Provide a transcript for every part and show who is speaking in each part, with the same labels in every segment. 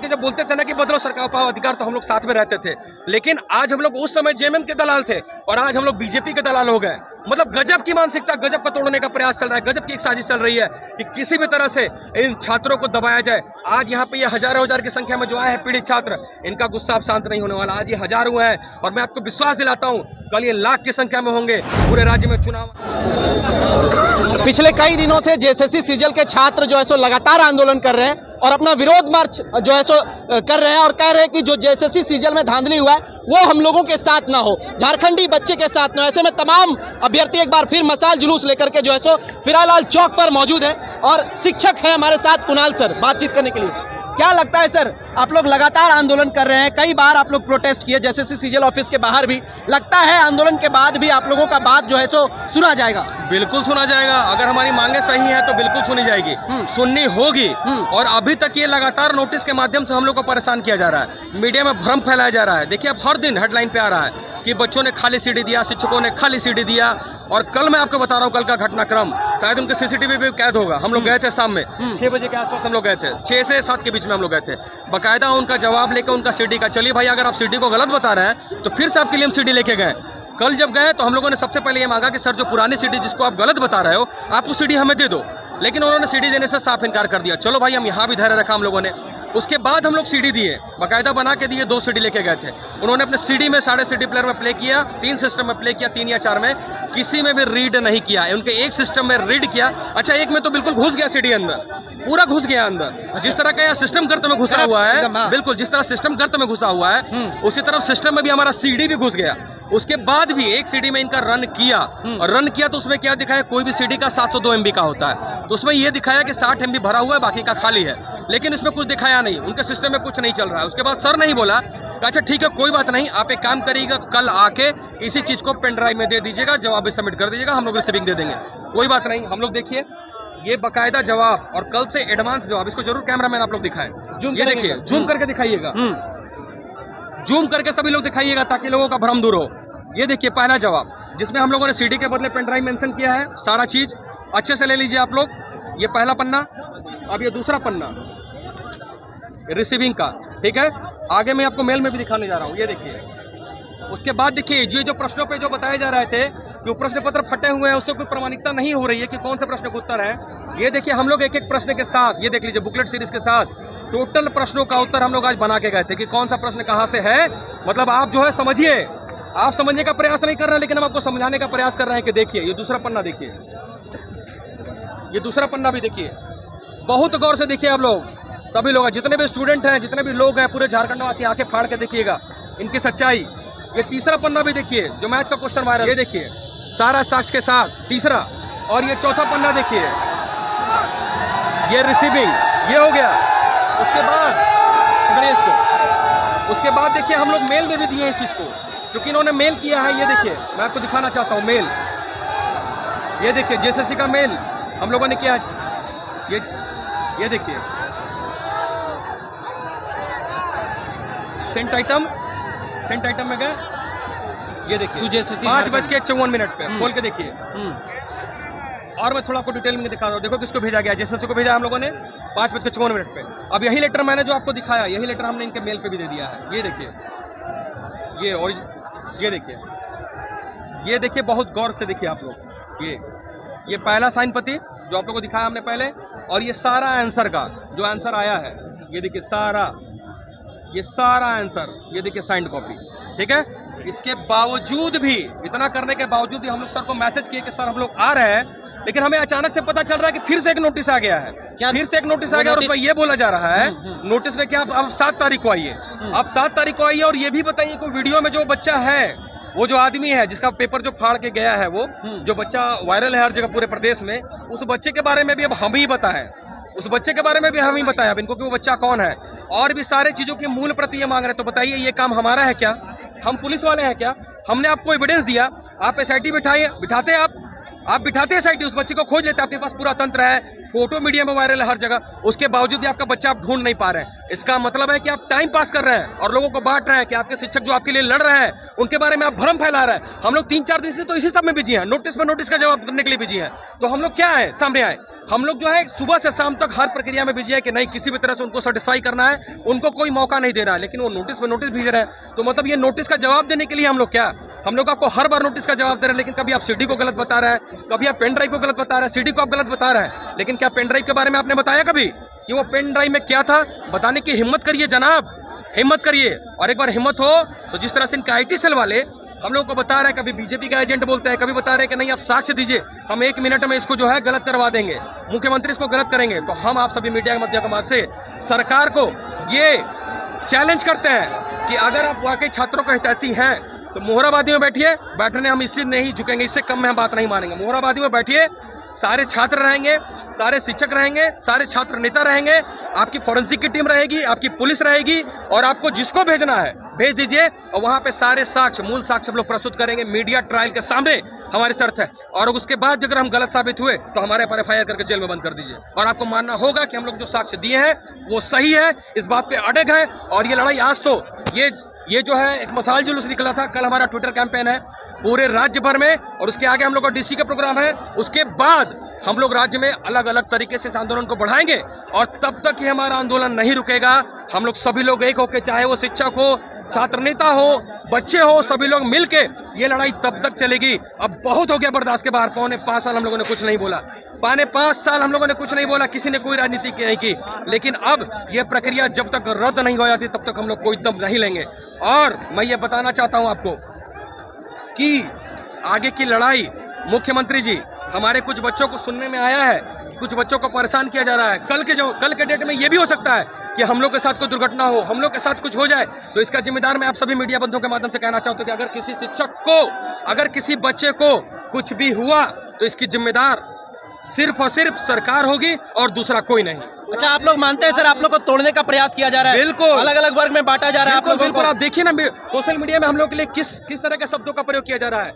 Speaker 1: पे जब बोलते थे ना कि बदलो सरकार पाओ अधिकार, तो हम लोग साथ में रहते थे। लेकिन आज हम लोग उस समय जेएमएम के दलाल थे और आज हम लोग बीजेपी के दलाल हो गए। मतलब गजब की मानसिकता, गजब का तोड़ने का प्रयास चल रहा है, गजब की एक साजिश चल रही है कि किसी भी तरह से इन छात्रों को दबाया जाए। आज यहाँ पे ये हजारों हजार की संख्या में जो आए हैं पीड़ित छात्र, इनका गुस्सा अब शांत नहीं होने वाला। आज ये हजार हुए हैं और मैं आपको विश्वास दिलाता हूँ कल ये लाख की संख्या में होंगे पूरे राज्य में चुनाव।
Speaker 2: पिछले कई दिनों से जेएसएससी सीजल के छात्र जो है सो लगातार आंदोलन कर रहे हैं और अपना विरोध मार्च जो है सो कर रहे हैं और कह रहे हैं कि जो जेएसएससी सीजल में धांधली हुआ है वो हम लोगों के साथ ना हो, झारखंडी बच्चे के साथ ना हो। ऐसे में तमाम अभ्यर्थी एक बार फिर मसाल जुलूस लेकर के जो है सो फिरालाल चौक पर मौजूद है और शिक्षक है हमारे साथ कुणाल सर बातचीत करने के लिए। क्या लगता है सर, आप लोग लगातार आंदोलन कर रहे हैं, कई बार आप लोग प्रोटेस्ट किए जेएसएससी सीजल ऑफिस के बाहर भी, लगता है आंदोलन के बाद भी आप लोगों का बात जो है सो सुना जाएगा?
Speaker 1: बिल्कुल सुना जाएगा। अगर हमारी मांगे सही हैं तो बिल्कुल सुनी जाएगी, सुननी होगी। और अभी तक ये लगातार नोटिस के माध्यम से हम लोग को परेशान किया जा रहा है, मीडिया में भ्रम फैलाया जा रहा है। देखिए अब हर दिन हेडलाइन पे आ रहा है कि बच्चों ने खाली सीडी दिया, शिक्षकों ने खाली सीडी दिया। और कल मैं आपको बता रहा हूँ, कल का घटनाक्रम शायद उनके सीसीटीवी पे कैद होगा। हम लोग गए थे शाम में 6 बजे के आसपास, हम लोग गए थे 6 से 7 के बीच में हम लोग गए थे। बकायदा उनका जवाब लेकर उनका सीडी का, चलिए भाई अगर आप सीडी को गलत बता रहे हैं तो फिर से आपके लिए हम सीडी लेके गए। कल जब गए तो हम लोगों ने सबसे पहले ये मांगा कि सर जो पुरानी सीडी जिसको आप गलत बता रहे हो आप वो सीडी हमें दे दो, लेकिन उन्होंने सीडी देने से साफ इनकार कर दिया। चलो भाई हम यहाँ भी धैर्य रखा हम लोगों ने। उसके बाद हम लोग सीडी दिए, बाकायदा बना के दिए, 2 सीडी लेके गए थे। उन्होंने अपने सीडी में सारे सीडी प्लेयर में प्ले किया, 3 सिस्टम में प्ले किया, 3 या 4 में, किसी में भी रीड नहीं किया। उनके एक सिस्टम में रीड किया, अच्छा एक में तो बिल्कुल घुस गया सीडी अंदर, पूरा घुस गया अंदर। जिस तरह का यह सिस्टम गर्त में घुसा हुआ है, बिल्कुल जिस तरह सिस्टम गर्त में घुसा हुआ है उसी तरह सिस्टम में भी हमारा सीडी भी घुस गया। उसके बाद भी एक सीडी में इनका रन किया, और रन किया तो उसमें क्या दिखाया, कोई भी सीडी का 702 MB का होता है, तो उसमें ये दिखाया कि 60 MB भरा हुआ है, बाकी का खाली है। लेकिन इसमें कुछ दिखाया नहीं, उनके सिस्टम में कुछ नहीं चल रहा है। उसके बाद सर नहीं बोला, अच्छा ठीक है कोई बात नहीं, आप एक काम करिएगा, कल आके इसी चीज को पेन ड्राइव में दे दीजिएगा, जवाब भी सबमिट कर दीजिएगा, हम लोग रिसीविंग दे देंगे। कोई बात नहीं, हम लोग देखिए ये बकायदा जवाब और कल से एडवांस जवाब, इसको जरूर कैमरामैन आप लोग दिखाएं, ये देखिए जूम करके दिखाइएगा, जूम करके सभी लोग दिखाइएगा ताकि लोगों का भ्रम दूर हो। ये देखिए पहला जवाब जिसमें हम लोगों ने सीडी के बदले पेन ड्राइव मेंशन किया है, सारा चीज अच्छे से ले लीजिए आप लोग। ये पहला पन्ना, अब ये दूसरा पन्ना रिसीविंग का, ठीक है। आगे मैं आपको मेल में भी दिखाने जा रहा हूँ, ये देखिए। उसके बाद देखिए ये जो प्रश्नों पे जो बताए जा रहे थे कि प्रश्न पत्र फटे हुए हैं, उससे कोई प्रमाणिकता नहीं हो रही है कि कौन से प्रश्न का उत्तर है। ये देखिए हम लोग एक एक प्रश्न के साथ, ये देख लीजिए बुकलेट सीरीज के साथ टोटल प्रश्नों का उत्तर हम लोग आज बना के गए थे कि कौन सा प्रश्न कहाँ से है। मतलब आप जो है समझिए, आप समझने का प्रयास नहीं कर रहे हैं, लेकिन हम आपको समझाने का प्रयास कर रहे हैं कि देखिए ये दूसरा पन्ना देखिए, ये दूसरा पन्ना भी देखिए, बहुत गौर से देखिए आप लोग, सभी लोग जितने भी स्टूडेंट हैं, जितने भी लोग हैं, पूरे झारखंड वासी आंखें फाड़ के देखिएगा इनकी सच्चाई। ये तीसरा पन्ना भी देखिए जो मैथ का क्वेश्चन वायरल, ये देखिए सारा साक्ष्य के साथ तीसरा। और ये चौथा पन्ना देखिए, ये रिसीविंग, ये हो गया। उसके बाद उसके बाद देखिए हम लोग मेल में भी दिए इस चीज को, चूंकि इन्होंने मेल किया है। ये देखिए मैं आपको दिखाना चाहता हूँ मेल, ये देखिए जेएसएससी का मेल हम लोगों ने किया। ये देखिए सेंट आइटम में गए, ये देखिए जेएसएससी 5:54 पे खोल के देखिए। और मैं थोड़ा आपको डिटेल में दिखा रहा हूँ, देखो किसको भेजा गया, जेएसएससी को भेजा हम लोगों ने 5:54 पे। अब यही लेटर मैंने जो आपको दिखाया, यही लेटर हमने इनके मेल पे भी दे दिया है। ये देखिए ये, और ये देखिए बहुत गौर से देखिए आप लोग, ये पहला साइन पति जो आप लोगों को दिखाया हमने पहले, और ये सारा आंसर का जो आंसर आया है, ये देखिए ये सारा आंसर, ये देखिए साइंड कॉपी, ठीक है। इसके बावजूद भी, इतना करने के बावजूद भी हम लोग सर को मैसेज किए कि सर हम लोग आ रहे हैं, लेकिन हमें अचानक से पता चल रहा है कि फिर से एक नोटिस आ गया है। फिर से एक नोटिस आ गया और उसमें ये बोला जा रहा है नोटिस में कि आप 7 तारीख को आइए, आप 7 तारीख को आइए। और ये भी बताइए कि वीडियो में जो बच्चा है, वो जो आदमी है जिसका पेपर जो फाड़ के गया है, वो जो बच्चा वायरल है हर जगह पूरे प्रदेश में, उस बच्चे के बारे में भी अब हम ही बताएं, उस बच्चे के बारे में भी हम ही बताएं अब इनको कि वो बच्चा कौन है। और भी सारे चीजों की मूल प्रति ये मांग रहे हैं। तो बताइए ये काम हमारा है क्या? हम पुलिस वाले हैं क्या? हमने आपको एविडेंस दिया, आप एसआईटी बिठाते आप बिठाते एसआईटी, उस बच्चे को खोज लेते, आपके पास पूरा तंत्र है, फोटो मीडिया में वायरल है हर जगह, उसके बावजूद भी आपका बच्चा आप ढूंढ नहीं पा रहे हैं। इसका मतलब है कि आप टाइम पास कर रहे हैं और लोगों को बांट रहे हैं कि आपके शिक्षक जो आपके लिए लड़ रहे हैं उनके बारे में आप भ्रम फैला रहे हैं। हम लोग 3-4 दिन से तो इसी सब में बिजी हैं, नोटिस पर नोटिस का जवाब करने के लिए बिजी हैं। तो हम लोग क्या है, सामने आए, हम लोग जो है सुबह से शाम तक हर प्रक्रिया में बिजी है कि नहीं किसी भी तरह से उनको सेटिस्फाई करना है, उनको कोई मौका नहीं दे रहा है, लेकिन वो नोटिस में नोटिस भेज रहे हैं। तो मतलब ये नोटिस का जवाब देने के लिए हम लोग क्या, हम लोग आपको हर बार नोटिस का जवाब दे रहे हैं, लेकिन कभी आप सीडी को गलत बता रहे हैं, कभी आप पेन ड्राइव को गलत बता रहे हैं, सीडी को आप गलत बता रहे हैं, लेकिन क्या पेन ड्राइव के बारे में आपने बताया कभी कि वो पेन ड्राइव में क्या था? बताने की हिम्मत करिए जनाब, हिम्मत करिए। और एक बार हिम्मत हो तो जिस तरह से इनका IT सेल वाले हम लोग को बता रहे हैं, कभी बीजेपी का एजेंट बोलते हैं, कभी बता रहे हैं कि नहीं आप साक्ष्य दीजिए, हम 1 मिनट में इसको जो है गलत करवा देंगे, मुख्यमंत्री इसको गलत करेंगे। तो हम आप सभी मीडिया के माध्यम से सरकार को ये चैलेंज करते हैं कि अगर आप वाकई छात्रों को हितैषी हैं तो मोहराबादी में बैठिए, बैठने हम इससे नहीं झुकेंगे, इससे कम में हम बात नहीं मानेंगे। मोहराबादी में बैठिए, सारे छात्र रहेंगे, सारे शिक्षक रहेंगे, सारे छात्र नेता रहेंगे, आपकी फॉरेंसिक की टीम रहेगी, आपकी पुलिस रहेगी, और आपको जिसको भेजना है भेज दीजिए, और वहां पे सारे साक्ष्य, मूल साक्ष्य हम लोग प्रस्तुत करेंगे मीडिया ट्रायल के सामने, हमारी शर्त है। और उसके बाद अगर हम गलत साबित हुए तो हमारे पर FIR करके जेल में बंद कर दीजिए, और आपको मानना होगा कि हम लोग जो साक्ष्य दिए हैं वो सही है, इस बात पे अड़ग है। और ये लड़ाई आज तो ये जो है एक मसाल जुलूस निकला था, कल हमारा ट्विटर कैंपेन है पूरे राज्य भर में, और उसके आगे हम लोग का DC का प्रोग्राम है, उसके बाद हम लोग राज्य में अलग अलग तरीके से इस आंदोलन को बढ़ाएंगे, और तब तक ये हमारा आंदोलन नहीं रुकेगा। हम लोग सभी लोग एक होकर, चाहे वो शिक्षक हो, छात्र नेता हो, बच्चे हो, सभी लोग मिलके ये लड़ाई तब तक चलेगी। अब बहुत हो गया बर्दाश्त के बाहर, 5.25 साल हम लोगों ने कुछ नहीं बोला, 5.25 साल हम लोगों ने कुछ नहीं बोला, किसी ने कोई राजनीति नहीं की, लेकिन अब ये प्रक्रिया जब तक रद्द नहीं हो जाती तब तक हम लोग कोई दम नहीं लेंगे। और मैं ये बताना चाहता हूं आपको कि आगे की लड़ाई, मुख्यमंत्री जी, हमारे कुछ बच्चों को सुनने में आया है कि कुछ बच्चों को परेशान किया जा रहा है। कल के डेट में ये भी हो सकता है कि हम लोग के साथ कोई दुर्घटना हो, हम लोग के साथ कुछ हो जाए, तो इसका जिम्मेदार मैं आप सभी मीडिया बंधुओं के माध्यम से कहना चाहता हूं कि अगर किसी शिक्षक को, अगर किसी बच्चे को कुछ भी हुआ तो इसकी जिम्मेदार सिर्फ और सिर्फ सरकार होगी और दूसरा कोई नहीं।
Speaker 2: अच्छा, आप लोग मानते हैं सर आप लोग को तोड़ने का प्रयास किया जा रहा है?
Speaker 1: बिल्कुल,
Speaker 2: अलग अलग वर्ग में बांटा जा रहा है।
Speaker 1: बिल्कुल, आप देखिए ना सोशल मीडिया में हम लोग के लिए किस तरह के शब्दों का प्रयोग किया जा रहा है।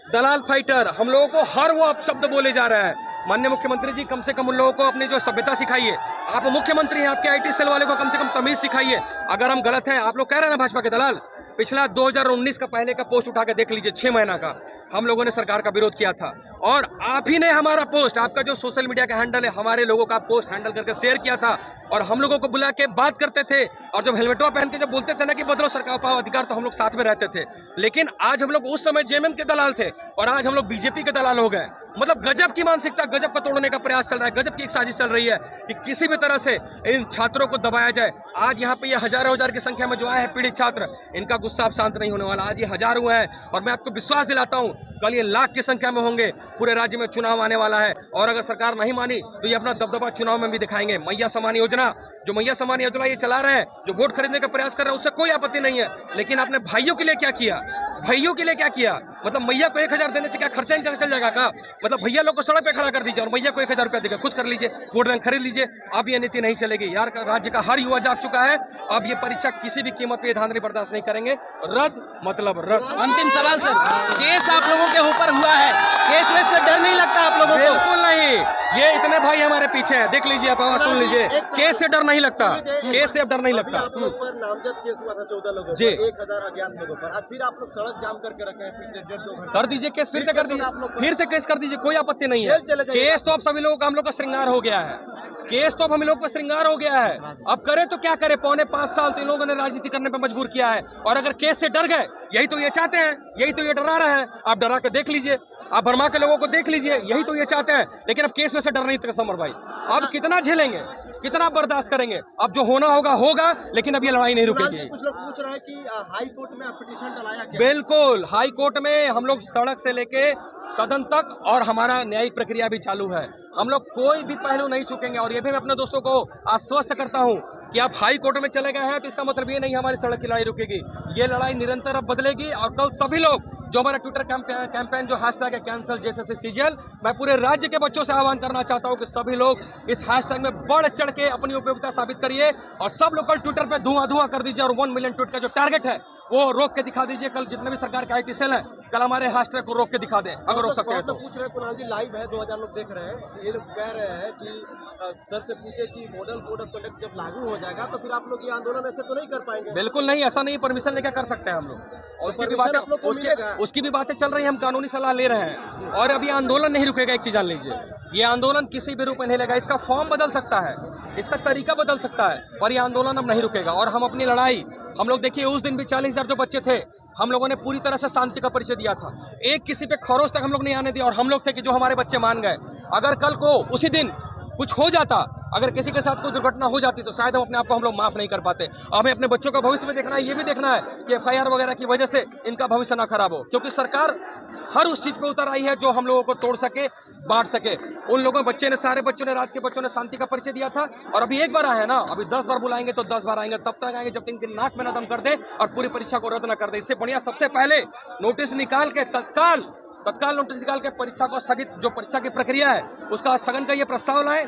Speaker 1: दलाल फाइटर, हम लोगों को हर वो शब्द बोले जा रहे हैं। माननीय मुख्यमंत्री जी, कम से कम उन लोगों को अपनी जो सभ्यता सिखाइए। आप मुख्यमंत्री हैं, आपके IT सेल वाले को कम से कम तमीज सिखाइए। अगर हम गलत हैं, आप लोग कह रहे हैं ना भाजपा के दलाल, पिछला 2019 का पहले का पोस्ट उठा के देख लीजिए, 6 महीना का हम लोगों ने सरकार का विरोध किया था, और आप ही ने हमारा पोस्ट, आपका जो सोशल मीडिया का हैंडल है, हमारे लोगों का पोस्ट हैंडल करके शेयर किया था, और हम लोगों को बुला के बात करते थे, और जब हेलमेटवा पहन के जब बोलते थे ना कि बदलो सरकार पाओ अधिकार, तो हम लोग साथ में रहते थे। लेकिन आज हम लोग उस समय JMM के दलाल थे, और आज हम लोग BJP के दलाल हो गए। मतलब गजब की मानसिकता, गजब का तोड़ने का प्रयास चल रहा है, गजब की एक साजिश चल रही है कि किसी भी तरह से इन छात्रों को दबाया जाए। आज यहाँ पे ये हजारों की संख्या में जो आए हैं पीड़ित छात्र, इनका गुस्सा अब शांत नहीं होने वाला। आज ये हजार हुए हैं, और मैं आपको विश्वास दिलाता हूँ कल ये लाख की संख्या में होंगे। पूरे राज्य में चुनाव आने वाला है, और अगर सरकार नहीं मानी तो ये अपना दबदबा चुनाव में भी दिखाएंगे। मैया सम्मान योजना, जो मैया सम्मान योजना ये चला रहे हैं, जो वोट खरीदने का प्रयास कर रहे हैं, उससे कोई आपत्ति नहीं है, लेकिन आपने भाइयों के लिए क्या किया? भाइयों के लिए क्या किया? मतलब मैया को 1000 देने से क्या खर्चा इनका चल जाएगा का? मतलब भैया लोग को सड़क पे खड़ा कर दीजिए और मैया को 1000 रुपया देकर खुश कर लीजिए, वोट बैंक खरीद लीजिए। अब ये नीति नहीं चलेगी यार। राज्य का हर युवा जाग चुका है, अब ये परीक्षा किसी भी कीमत पे धांधली बर्दाश्त नहीं करेंगे। रद्द मतलब रद्द।
Speaker 2: अंतिम सवाल सर, केस आप लोगों के ऊपर हुआ है, केस में से डर नहीं लगता आप लोगों को?
Speaker 1: बिल्कुल नहीं, ये इतने भाई हमारे पीछे हैं, देख लीजिए, आप आवाज सुन लीजिए। केस से डर नहीं लगता, केस से अब डर नहीं लगता।
Speaker 3: नामजद केस हुआ था 14 लोगों
Speaker 1: जी,
Speaker 3: 1000 अज्ञात लोगों पर, आज फिर आप लोग सड़क जाम करके रखे हैं, पिछले 1.5-2 घंटे।
Speaker 1: कर दीजिए केस, फिर से कर दीजिए, फिर से केस कर दीजिए, कोई आपत्ति नहीं है। केस तो अब सभी लोगों का, हम लोग का श्रृंगार हो गया है, केस तो अब हम लोग का श्रृंगार हो गया है। अब करें तो क्या करें, 5.25 साल तो इन लोगों ने राजनीति करने पर मजबूर किया है, और अगर केस से डर गए, यही तो ये चाहते हैं, यही तो ये डरा रहे हैं। आप डरा के देख लीजिए, आप भरमा के लोगों को देख लीजिए, यही तो ये चाहते हैं। लेकिन अब केस में से डर नहीं था समर भाई, अब कितना झेलेंगे, कितना बर्दाश्त करेंगे? अब जो होना होगा होगा, लेकिन अब ये लड़ाई नहीं रुकेगी।
Speaker 3: कुछ लोग पूछ रहे हैं कि हाई कोर्ट में आप पिटीशन चलाया क्या?
Speaker 1: बिल्कुल, हाई कोर्ट में हम लोग सड़क से लेके सदन तक, और हमारा न्यायिक प्रक्रिया भी चालू है। हम लोग कोई भी पहलू नहीं चूकेंगे, और ये भी मैं अपने दोस्तों को आश्वस्त करता हूँ कि आप हाई कोर्ट में चले गए हैं तो इसका मतलब ये नहीं हमारी सड़क की लड़ाई रुकेगी। ये लड़ाई निरंतर अब बदलेगी, और कल सभी लोग जो हमारा ट्विटर कैंपेन जो हैशटैग है कैंसल JSSC CGL, मैं पूरे राज्य के बच्चों से आह्वान करना चाहता हूं कि सभी लोग इस हैशटैग में बढ़ चढ़ के अपनी उपयोगिता साबित करिए, और सब लोग कल ट्विटर पे धुआं कर दीजिए, और 1 मिलियन ट्वीट का जो टारगेट है वो रोक के दिखा दीजिए। कल जितने भी सरकार के IT सेल हैं, कल हमारे हास्टर को रोक के दिखा दें, अगर रोक सकते हैं तो।
Speaker 3: पूछ रहे हैं कुणाल जी, लाइव है, 2000 लोग देख रहे हैं, ये लोग कह रहे हैं कि सर से पूछे कि मॉडल कोड ऑफ कंडक्ट जब लागू हो जाएगा तो फिर आप लोग ये आंदोलन ऐसे तो नहीं कर पाएंगे।
Speaker 1: बिल्कुल नहीं, ऐसा नहीं, परमिशन लेकर कर सकते हैं हम लोग। और उसकी भी
Speaker 3: परमिशन आप लोग को मिलेगा?
Speaker 1: उसकी भी बातें चल रही है, हम कानूनी सलाह ले रहे हैं। और अभी आंदोलन नहीं रुकेगा, एक चीज जान लीजिए, ये आंदोलन किसी भी रूप में नहीं लेगा। इसका फॉर्म बदल सकता है, इसका तरीका बदल सकता है, पर ये आंदोलन अब नहीं रुकेगा। और हम अपनी लड़ाई, हम लोग देखिए उस दिन भी 40,000 जो बच्चे थे, हम लोगों ने पूरी तरह से शांति का परिचय दिया था। एक किसी पे खरोच तक हम लोग नहीं आने दिया, और हम लोग थे कि जो हमारे बच्चे मान गए। अगर कल को उसी दिन कुछ हो जाता, अगर किसी के साथ कोई दुर्घटना हो जाती, तो शायद हम अपने आप को हम लोग माफ नहीं कर पाते। हमें अपने बच्चों का भविष्य में देखना है, ये भी देखना है कि FIR वगैरह की वजह से इनका भविष्य ना खराब हो, क्योंकि सरकार हर उस चीज पे उतर आई है जो हम लोगों को तोड़ सके, बांट सके। उन लोगों बच्चे ने, सारे बच्चों ने, राज्य के बच्चों ने शांति का परिचय दिया था। और अभी एक बार आए ना, अभी 10 बार बुलाएंगे तो 10 बार आएंगे, तब तक आएंगे जब तक इनकी नाक में न दम कर दे और पूरी परीक्षा को रद्द न कर दे। इससे बढ़िया सबसे पहले नोटिस निकाल के तत्काल नोटिस निकाल के परीक्षा को स्थगित, जो परीक्षा की प्रक्रिया है उसका स्थगन का ये प्रस्ताव लाए।